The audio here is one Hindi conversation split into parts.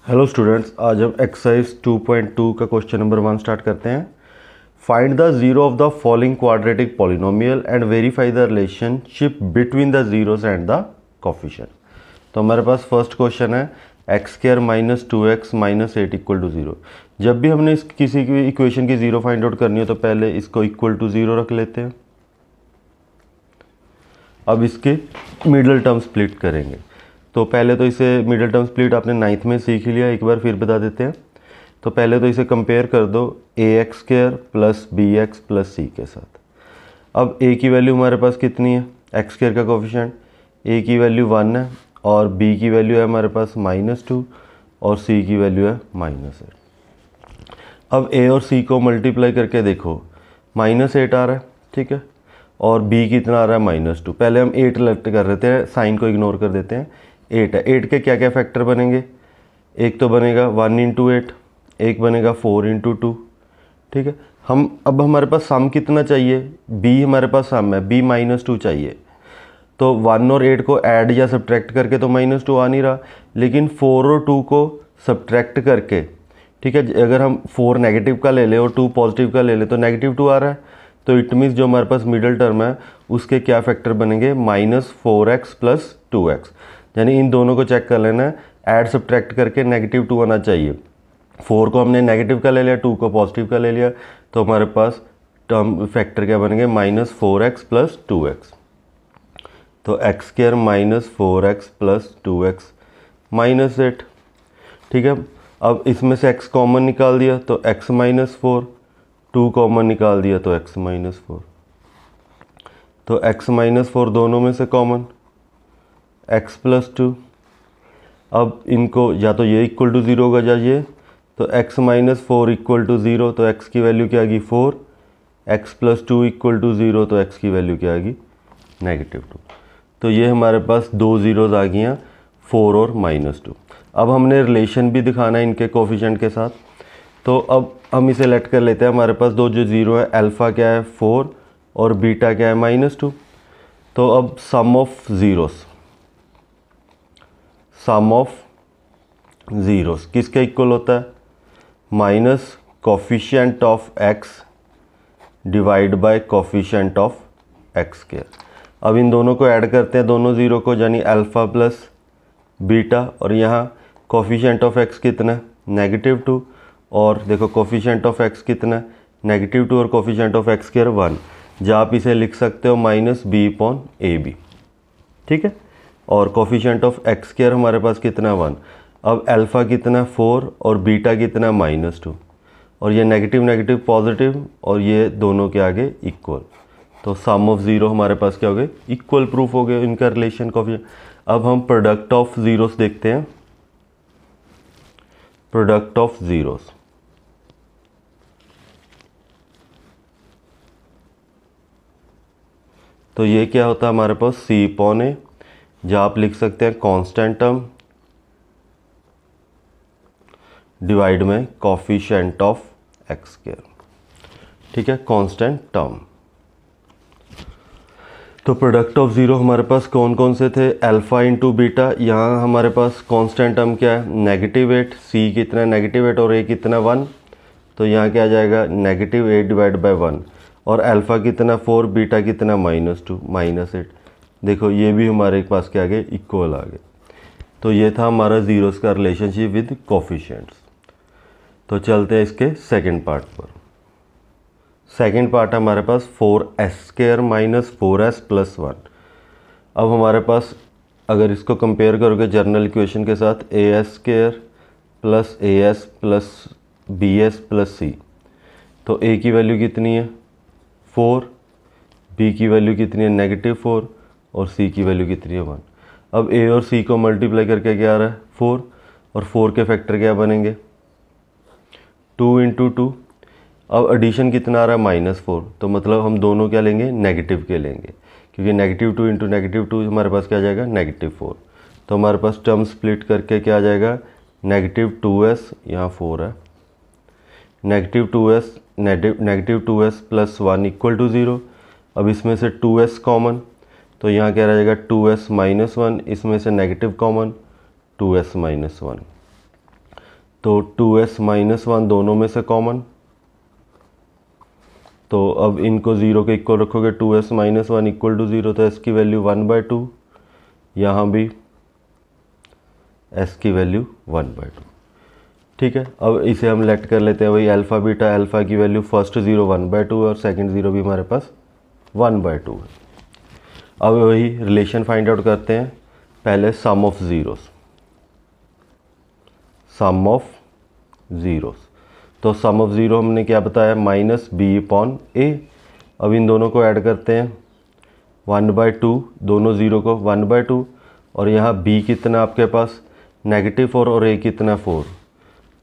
हेलो स्टूडेंट्स, आज हम एक्सरसाइज 2.2 का क्वेश्चन नंबर 1 स्टार्ट करते हैं। Find the zero of the following quadratic polynomial and verify the relationship between the zeros and the coefficient. तो हमारे पास फर्स्ट क्वेश्चन है x square minus 2x minus 8 equal to 0। जब भी हमने किसी की इक्वेशन की जीरो फाइंड आउट करनी हो तो पहले इसको इक्वल टू 0 रख लेते हैं। अब इसके मिडल टर्म स्प्लिट करेंगे। तो पहले तो इसे मिडल टर्म स्प्लिट आपने 9th में सीख लिया, एक बार फिर बता देते हैं। तो पहले तो इसे कंपेयर कर दो ax square plus bx plus c के साथ। अब a की वैल्यू हमारे पास कितनी है, एक्स स्क्वायर का कोफिशिएंट, a की वैल्यू 1 है और b की वैल्यू है हमारे पास -2 और c की वैल्यू है -8। अब a और c को मल्टीप्लाई करके देखो, -8 आ रहा है, ठीक है, और b कितना आ रहा है -2। पहले हम 8 लेफ्ट कर रहे थे, साइन को इग्नोर कर देते हैं। 8 है, 8 के क्या क्या फैक्टर बनेंगे, एक तो बनेगा 1 इंटू 8, एक बनेगा 4 इंटू 2, ठीक है। अब हमारे पास सम कितना चाहिए, b हमारे पास सम है, b -2 चाहिए। तो 1 और 8 को ऐड या सब्ट्रैक्ट करके तो -2 आ नहीं रहा, लेकिन 4 और 2 को सब्ट्रैक्ट करके, ठीक है, अगर हम 4 नेगेटिव का ले लें और 2 पॉजिटिव का ले लें तो -2 आ रहा है। तो इट मीन्स जो हमारे पास मिडल टर्म है उसके क्या फैक्टर बनेंगे, -4x प्लस 2x। यानी इन दोनों को चेक कर लेना है, ऐड सब्ट्रैक्ट करके -2 आना चाहिए। 4 को हमने नेगेटिव का ले लिया, 2 को पॉजिटिव का ले लिया, तो हमारे पास टर्म फैक्टर क्या बनेंगे, -4x प्लस 2x। तो x square -4x plus 2x -8, ठीक है। अब इसमें से x कॉमन निकाल दिया तो x -4, 2 कॉमन निकाल दिया तो x -4, तो x -4 दोनों में से कॉमन, x प्लस 2। अब इनको या तो ये इक्वल टू 0 होगा या ये, तो x -4 इक्वल टू 0, तो x की वैल्यू क्या आ गई 4, x प्लस 2 इक्वल टू 0, तो x की वैल्यू क्या आ गई -2। तो ये हमारे पास दो ज़ीरोज़ आ गई हैं, 4 और -2। अब हमने रिलेशन भी दिखाना है इनके कोफिशिएंट के साथ। तो अब हम इसे लेट कर लेते हैं, हमारे पास दो जो ज़ीरो है, अल्फ़ा क्या है 4 और बीटा क्या है -2। तो अब सम ऑफ ज़ीरोस किसके इक्वल होता है, minus coefficient of x divide by coefficient of x square. अब इन दोनों को ऐड करते हैं, दोनों ज़ीरो को, यानी अल्फ़ा प्लस बीटा, और यहाँ कोफिशिएंट ऑफ x कितना है -2, और देखो कोफिशिएंट ऑफ x कितना है -2 और कोफिशिएंट ऑफ x स्क्वायर 1, जहाँ आप इसे लिख सकते हो -b/ab, ठीक है। और कोफिशिएंट ऑफ x स्क्वायर हमारे पास कितना है 1। अब अल्फ़ा कितना 4 और बीटा कितना -2, और ये नेगेटिव नेगेटिव पॉजिटिव, और ये दोनों के आगे इक्वल। तो सम ऑफ ज़ीरो हमारे पास क्या हो गए, इक्वल प्रूफ हो गए इनका रिलेशन कोफिशिएंट। अब हम प्रोडक्ट ऑफ ज़ीरोस देखते हैं, प्रोडक्ट ऑफ ज़ीरोस। तो ये क्या होता है हमारे पास c/a, जहाँ आप लिख सकते हैं कांस्टेंट टर्म डिवाइड में कोफिशिएंट ऑफ x स्क्वायर, ठीक है, कांस्टेंट टर्म। तो प्रोडक्ट ऑफ ज़ीरो हमारे पास कौन कौन से थे, अल्फ़ा इंटू बीटा, यहाँ हमारे पास कांस्टेंट टर्म क्या है -8, c कितना -8 और a कितना 1, तो यहाँ क्या आ जाएगा -8 डिवाइड बाय 1, और अल्फ़ा कितना 4, बीटा कितना -2 -8। देखो ये भी हमारे पास क्या आ गए, इक्वल आ गए। तो ये था हमारा ज़ीरोस का रिलेशनशिप विद कोफिशिएंट्स। तो चलते हैं इसके सेकंड पार्ट पर। सेकंड पार्ट है हमारे पास 4s square minus 4s plus 1। अब हमारे पास अगर इसको कंपेयर करोगे जनरल इक्वेशन के साथ, as square plus as plus bs plus c, तो a की वैल्यू कितनी है 4, b की वैल्यू कितनी है -4 और c की वैल्यू कितनी है 1। अब a और c को मल्टीप्लाई करके क्या आ रहा है 4, और 4 के फैक्टर क्या बनेंगे 2 इंटू 2। अब एडिशन कितना आ रहा है -4, तो मतलब हम दोनों क्या लेंगे, नेगेटिव के लेंगे, क्योंकि -2 इंटू -2 हमारे पास क्या आ जाएगा -4। तो हमारे पास टर्म स्प्लिट करके क्या आ जाएगा -2s, यहाँ 4 है, -2s प्लस 1 इक्वल टू 0। अब इसमें से 2s कॉमन, तो यहाँ क्या रह जाएगा 2s -1, इसमें से नेगेटिव कॉमन 2s -1। तो 2s माइनस 1 दोनों में से कॉमन, तो अब इनको 0 के इक्वल रखोगे, 2s माइनस 1 इक्वल टू 0, तो s की वैल्यू 1/2, यहाँ भी s की वैल्यू 1/2। ठीक है, अब इसे हम लेट कर लेते हैं वही अल्फ़ा बीटा। अल्फ़ा की वैल्यू फर्स्ट 0 1/2 और सेकंड 0 भी हमारे पास 1/2 है। अब वही रिलेशन फाइंड आउट करते हैं। पहले sum of zeros, sum of zeros, तो सम ऑफ ज़ीरो हमने क्या बताया, -b/a। अब इन दोनों को ऐड करते हैं, 1/2, दोनों ज़ीरो को 1/2, और यहाँ b कितना आपके पास -4 और a कितना 4,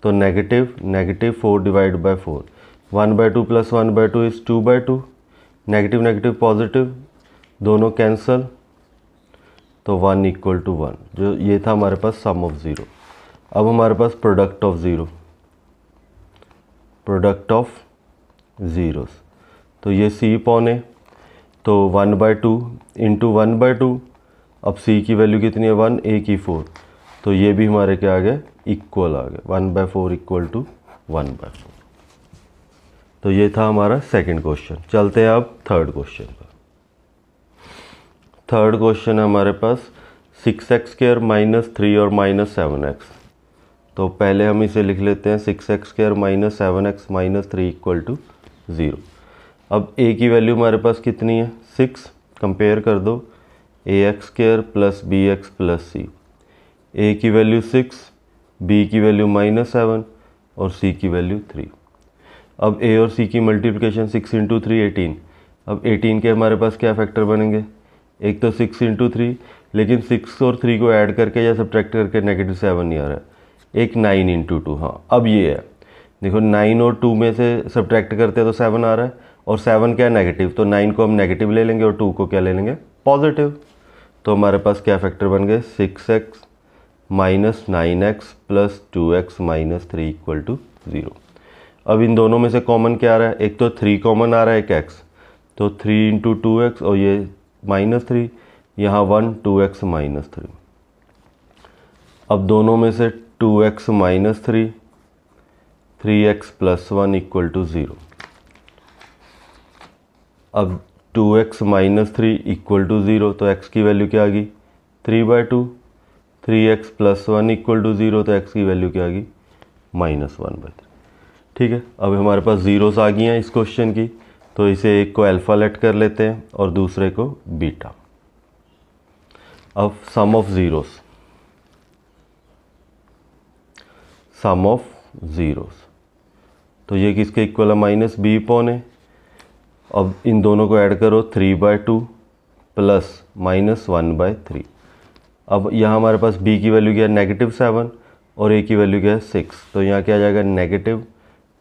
तो -4 divide by 4, 1/2 plus 1/2 is 2/2, negative negative positive दोनों कैंसल, तो 1 इक्वल टू 1। जो ये था हमारे पास सम ऑफ ज़ीरो। अब हमारे पास product of zero, product of zeros, तो ये c/a, तो 1/2 इंटू 1/2, अब c की वैल्यू कितनी है 1, a की 4, तो ये भी हमारे क्या आ गए, इक्वल आ गए, 1/4 इक्वल टू 1/4। तो ये था हमारा सेकंड क्वेश्चन। चलते हैं अब थर्ड क्वेश्चन पर। थर्ड क्वेश्चन है हमारे पास 6x² -3 और -7x। तो पहले हम इसे लिख लेते हैं 6x² -7x -3 इक्वल टू 0। अब a की वैल्यू हमारे पास कितनी है 6, कंपेयर कर दो ax² plus bx plus c। a की वैल्यू 6, b की वैल्यू -7 और c की वैल्यू 3। अब a और c की मल्टीप्लिकेशन 6 इंटू 3 18। अब 18 के हमारे पास क्या फैक्टर बनेंगे, एक तो 6 इंटू 3, लेकिन 6 और 3 को ऐड करके या सब्ट्रैक्ट करके -7 नहीं आ रहा है, एक 9 इंटू 2। हाँ, अब ये है, देखो 9 और 2 में से सब्ट्रैक्ट करते हैं तो 7 आ रहा है, और 7 क्या है नेगेटिव, तो 9 को हम नेगेटिव ले लेंगे और 2 को क्या ले लेंगे, पॉजिटिव। तो हमारे पास क्या फैक्टर बन गए, 6x minus 9x plus 2x minus 3 equal to 0। अब इन दोनों में से कॉमन क्या आ रहा है, एक तो 3 कॉमन आ रहा है, एक x, तो 3 इंटू 2x और ये -3, यहाँ 1 2x माइनस 3। अब दोनों में से 2x minus 3, 3x plus 1 equal to 0। अब 2x माइनस 3 इक्वल टू 0, तो x की वैल्यू क्या आ गई 3/2, 3x प्लस 1 इक्वल टू 0, तो x की वैल्यू क्या आ गई -1/3। ठीक है, अब हमारे पास ज़ीरोस आ गई हैं इस क्वेश्चन की, तो इसे एक को अल्फ़ा लेट कर लेते हैं और दूसरे को बीटा। अब sum of zeros, sum of zeros, तो ये किसके इक्वल है -b/a। अब इन दोनों को ऐड करो, 3/2 प्लस -1/3। अब यहाँ हमारे पास b की वैल्यू क्या है -7 और a की वैल्यू क्या है 6, तो यहाँ क्या आ जाएगा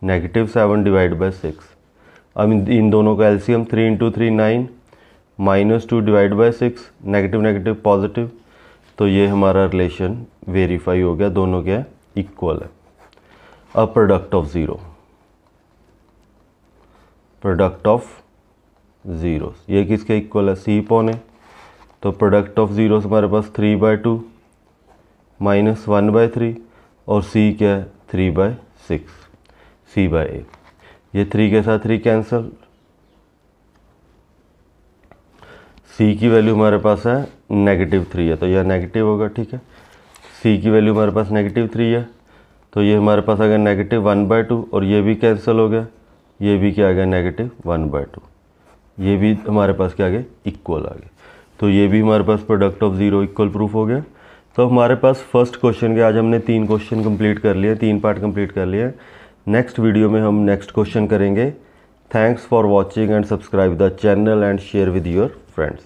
-7 डिवाइड बाय 6। अब इन दोनों का LCM 3 into 3 9, -2 divide by 6, negative negative positive, तो ये हमारा रिलेशन वेरीफाई हो गया, दोनों क्या इक्वल है। अब product of zero, product of zeros, ये किसके इक्वल है c/a। तो प्रोडक्ट ऑफ ज़ीरोस हमारे पास 3/2 -1/3 और c क्या है 3/6, c/a। ये 3 के साथ 3 कैंसल, c की वैल्यू हमारे पास है -3 है, तो यह नेगेटिव होगा। ठीक है, c की वैल्यू हमारे पास -3 है, तो ये हमारे पास आ गया -1/2 और ये भी कैंसिल हो गया, ये भी क्या आ गया -1/2, ये भी हमारे पास क्या आ गया इक्वल आ गया। तो ये भी हमारे पास product of zero equal proof हो गया। तो हमारे पास फर्स्ट क्वेश्चन के आज हमने 3 क्वेश्चन कंप्लीट कर लिए, 3 पार्ट कंप्लीट कर लिए। नेक्स्ट वीडियो में हम नेक्स्ट क्वेश्चन करेंगे। Thanks for watching and subscribe the channel and share with your friends.